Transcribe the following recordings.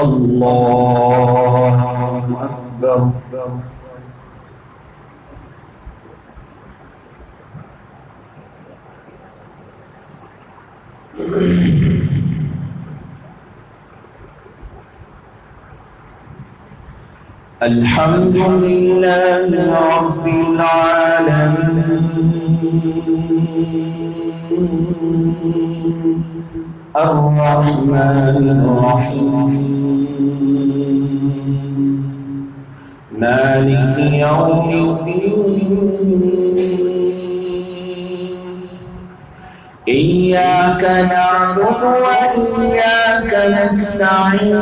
الله أكبر. الحمد لله رب العالمين الرحمن الرحيم مالك يوم الدين إياك نعبد وإياك نستعين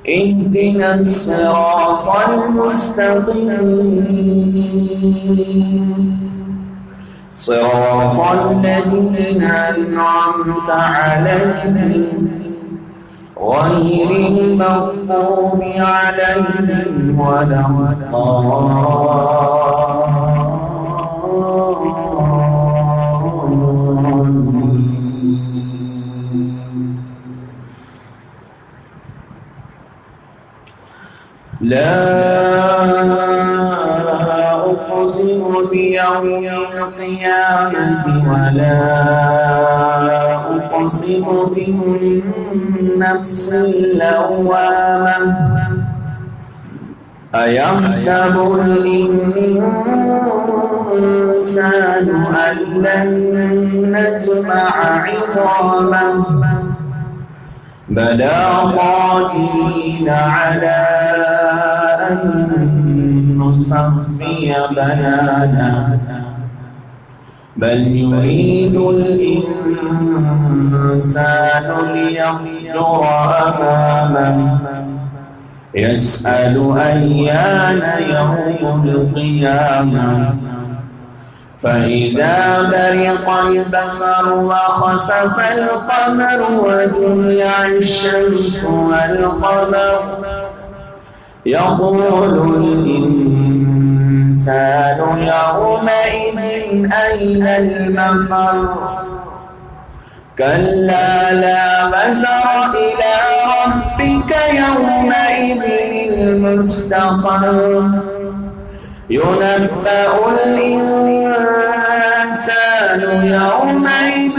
اهدنا الصراط المستقيم صراط الذين أنعمت عليهم غير المغضوب عليهم ولا لا أقسم بيوم القيامة ولا أقسم بالنفس اللوامة أيحسب الإنسان أن لن نجمع عظامه بلى قادرين على أن نصفي بنانا بل يريد الإنسان ليفجر أمامه يسأل أيان يوم القيامة فإذا برق البصر وخسف القمر وجمع الشمس والقمر يقول الإنسان يومئذ أين المفر كلا لا وزر إلى ربك يومئذ المستقر ينبأ الإنسان يومئذ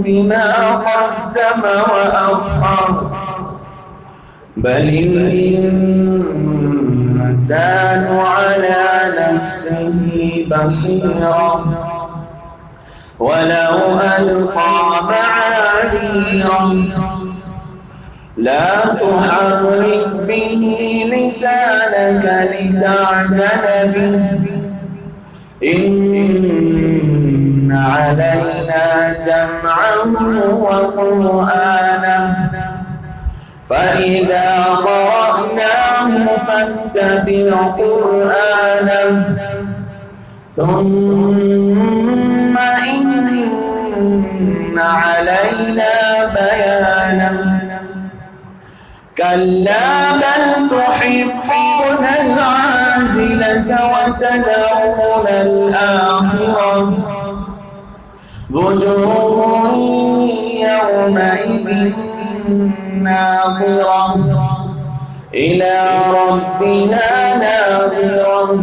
بما قدم وأخر بل الإنسان على نفسه بصيرا ولو ألقى معاذيرا لا تحرك به لسانك لتعجل به إن علينا جمعه وقرآنه فإذا قرأناه فاتبع قرآنه ثم إن علينا بيانه كلا بل تحبون العاجلة وتذرون الآخرة وجوه يومئذ ناظرة إلى ربها ناظرة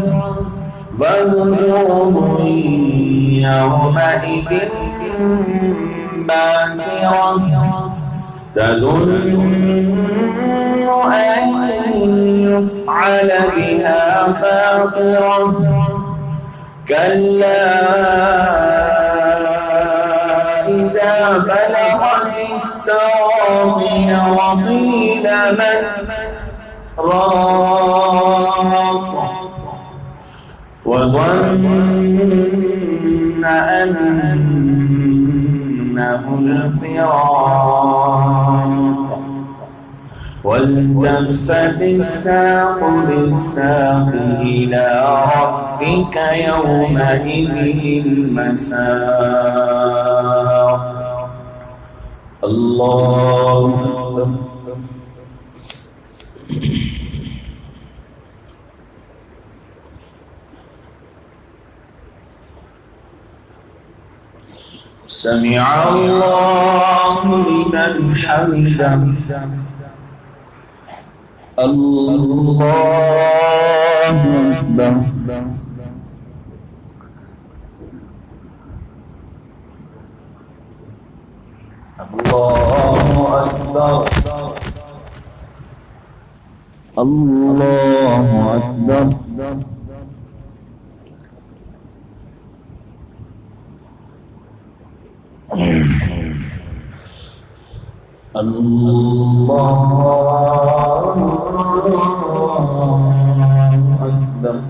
ووجوه يومئذ باسرة تظن أن يفعل بها فاقرة كلا إذا بلغت التراقي وقيل من راق وظن أنه الفراق والتفت الساق بالساق إلى ربك يومئذ المساق الله أكبر. سمع الله لمن حمده. الله أكبر. الله أكبر. الله أكبر. الله أكبر.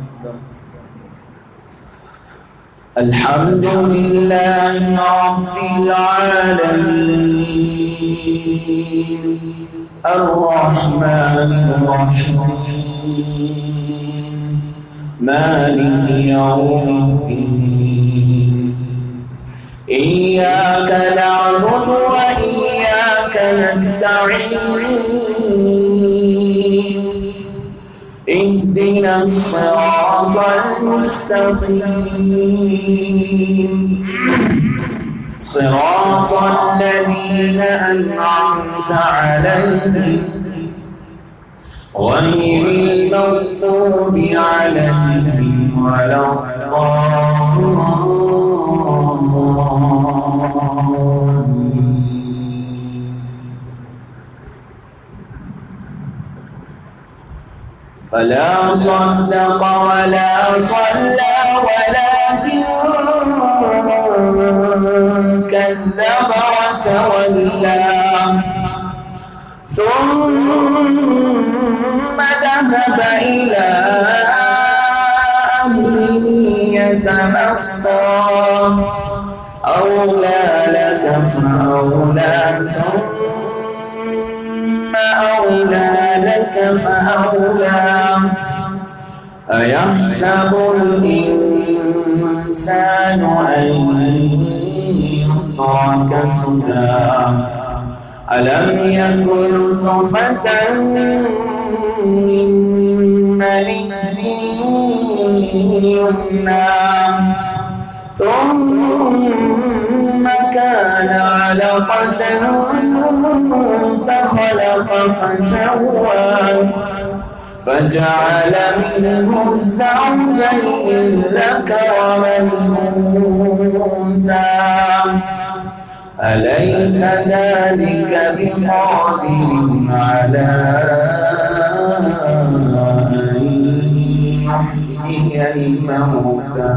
الحمد لله رب العالمين الرحمن الرحيم مالك يوم الدين إياك نعبد وإياك نستعين اهدنا الصراط المستقيم صراط الذين أنعمت عليهم غير المغضوب عليهم ولا الضالين. فلا صدق ولا صلى ولكن كذب وتولى ثم ذهب إلى أهله يتمطى أولى لك فأولى ثم أولى لك فأولى أيحسب الإنسان أن يترك سدى ألم يكن نطفة من مني يمنى ثم كان علقة فخلق فسوى فجعل منه الزوجين الذكر والأنثى أليس ذلك بقادر على أن يحيي الموتى.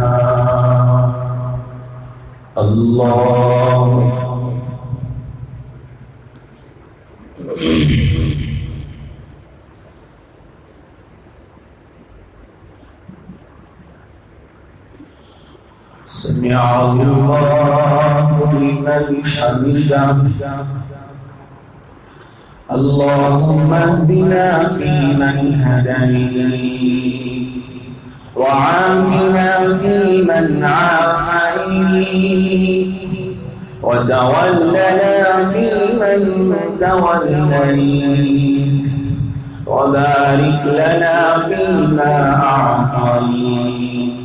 الله سمع الله لمن حمده. اللهم اهدنا فيمن هديت وعافنا فيمن عافيت وتولنا فيمن توليت وبارك لنا فيما أعطيت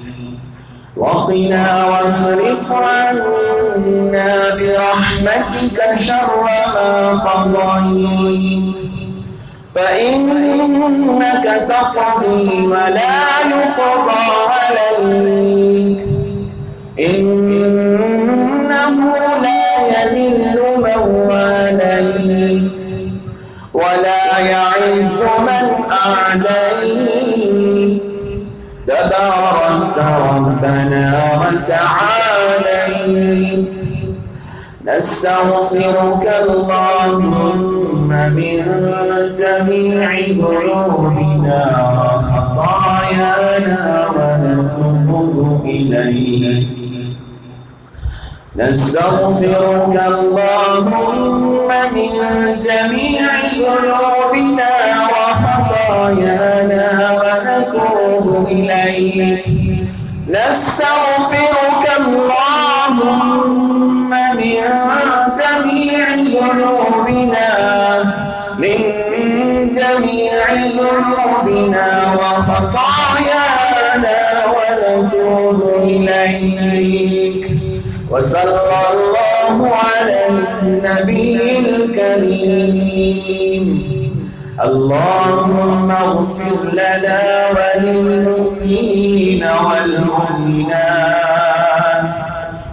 وقنا واصرف عنا برحمتك شر ما قضيت فإنك تقضي ولا يقضى عليك إنه لا يذل من واليت ولا يعز من أعديت تبارك ربنا وتعاليت نستغفرك اللهم من جميع ذنوبنا وخطايانا ونتوب إليك نستغفرك اللهم من جميع ذنوبنا وخطايانا ونتوب إليك نستغفرك اللهم من جميع ذنوبنا وخطايانا ونتوب إليك وصلى الله على النبي الكريم. اللهم اغفر لنا وللمؤمنين والمؤمنات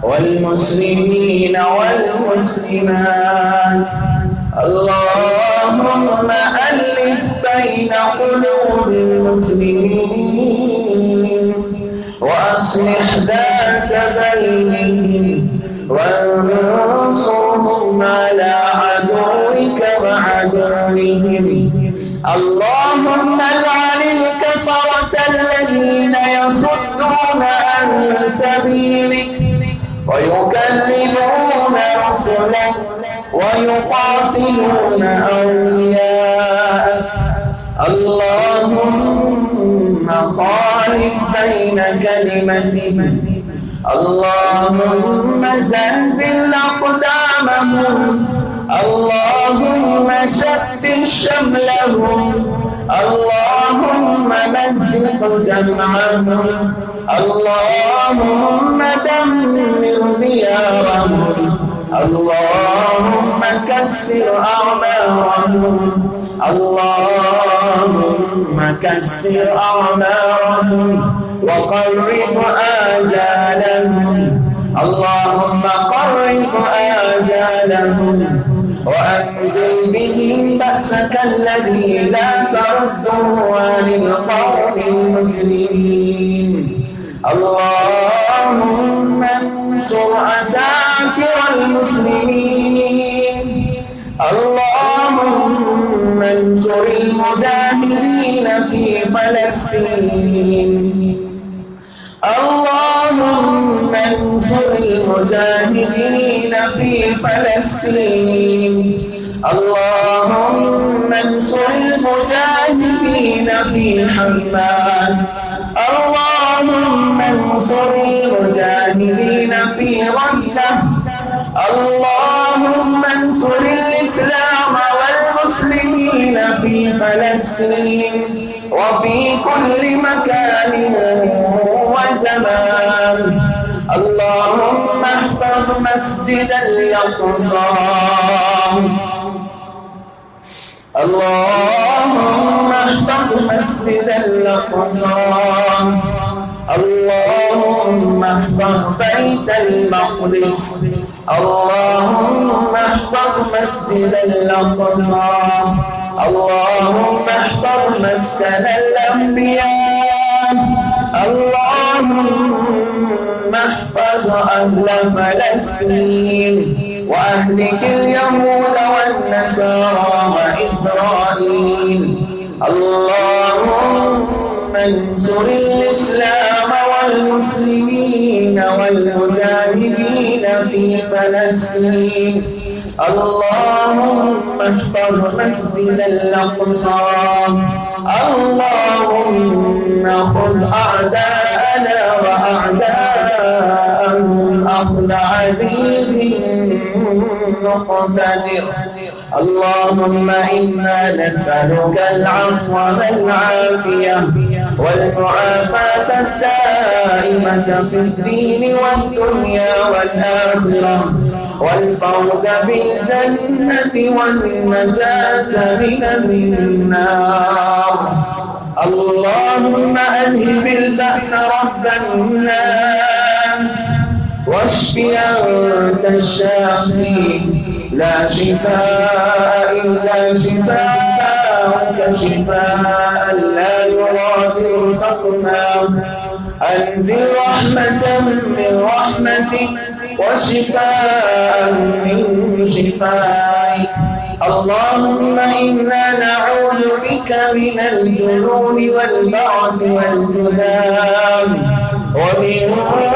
والمسلمين والمسلمات. اللهم ألف بين قلوب المسلمين وأصلح ذات بينهم وانصرهم على عدوك وعدوهم. اللهم لعن الكفرة الذين يصدون عن سبيلك ويكذبون رسلك ويقاتلون أولياءك. اللهم خالف بين كلمتهم. اللهم زلزل أقدامهم. اللهم شتت شملهم. اللهم مزق جمعهم. اللهم دمر ديارهم. اللهم كسر أعمارهم. اللهم كسر أعمارهم وقرب آجالهم. اللهم قرب آجالهم وأنزل بهم بأسك الذي لا ترده عن القوم المجرمين. اللهم انصر عساكر المسلمين. اللهم انصر المجاهدين في فلسطين. اللهم انصر المجاهدين في فلسطين. اللهم انصر المجاهدين في حماس. اللهم انصر المجاهدين في غزة. اللهم انصر الإسلام والمسلمين في فلسطين وفي كل مكان وزمان. اللهم احفظ مسجد الأقصى. اللهم احفظ مسجد الأقصى. اللهم احفظ بيت المقدس. اللهم احفظ مسجد الأقصى. اللهم احفظ مسكن الأنبياء. اللهم احفظ أهل فلسطين وأهلك اليهود والنصارى وإسرائيل. اللهم انصر الإسلام والمسلمين والمجاهدين في فلسطين. اللهم احفظ مسجد الأقصى. اللهم خذ أعداءنا وأعداءهم أخذ عزيز مقتدر. اللهم إنا نسألك العفو والعافية والمعافاة الدائمة في الدين والدنيا والآخرة والفوز بالجنة والنجاة من النار. اللهم أذهب البأس رب الناس واشف أنت الشافي. لا شفاء إلا شفاءك شفاء لا يغادر سقما. أنزل رحمة من رحمتك وشفاء من شفائك. اللهم إنا نعوذ بك من الجنون والبعث والجذام ومن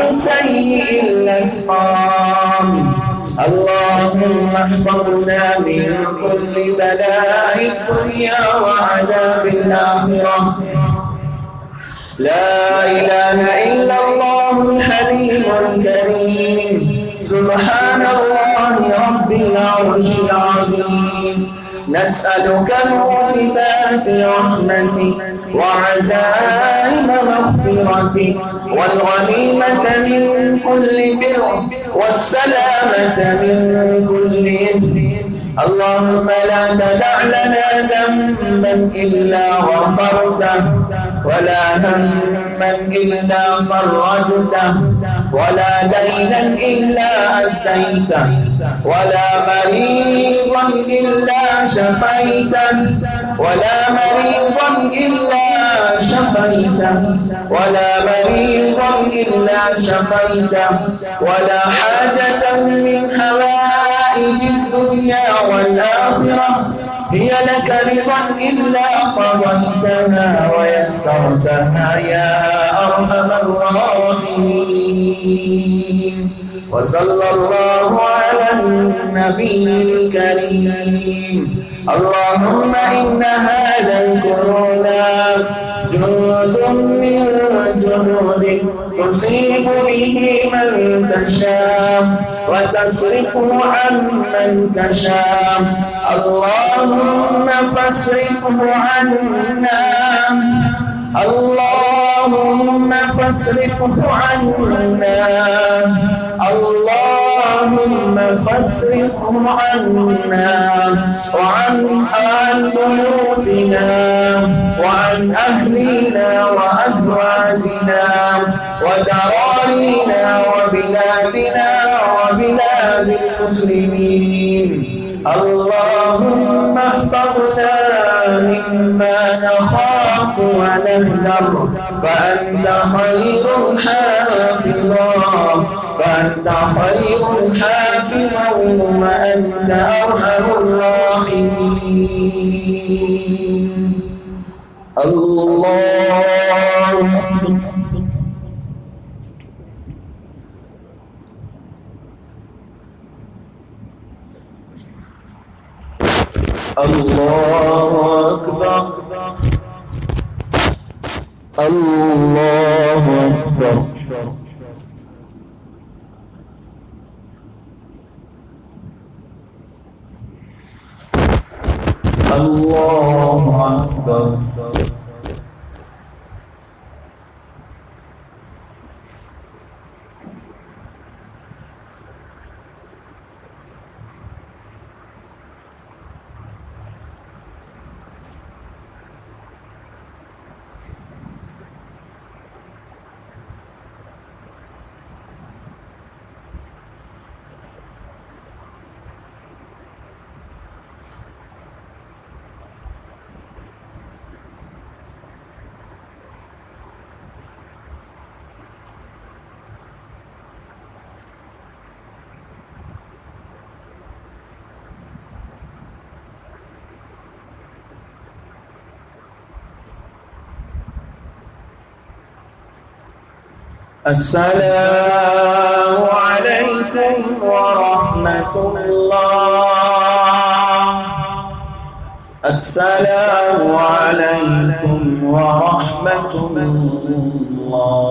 سيء الأسقام. اللهم احفظنا من كل بلاء الدنيا وعذاب الآخرة. لا إله إلا الله الحليم الكريم. سبحان الله رب العرش العظيم. نسألك موجبات رحمتك وعزائم مغفرتك والغنيمة من كل بر والسلامة من كل إثم. اللهم لا تدع لنا ذنبا إلا غفرته ولا هما إلا فرجته ولا دينا إلا أديته ولا مريضا إلا شفيته ولا مريضا إلا شفيته ولا مريضا إلا شفيته ولا حاجة من حوائج الدنيا والآخرة هي لك رضا إلا قضيتها ويسرتها يا أرحم الراحمين. وصلى الله على النبي الكريم. اللهم إن هذا الكورونا جند من جنودك تصيب به من تشاء وتصرفه عن من تشاء. اللهم فاصرفه عنا اللهم فاصرفه عنا اللهم فاصرفه عنا وعن بيوتنا وعن أهلنا وأزواجنا ودرارينا وبلادنا وبلاد المسلمين. اللهم احفظنا مما نخاف ونهذر فأنت خير حافظا وأنت أرحم الراحمين. الله أكبر الله أكبر. الله أكبر. السلام عليكم ورحمة الله. السلام عليكم ورحمة الله.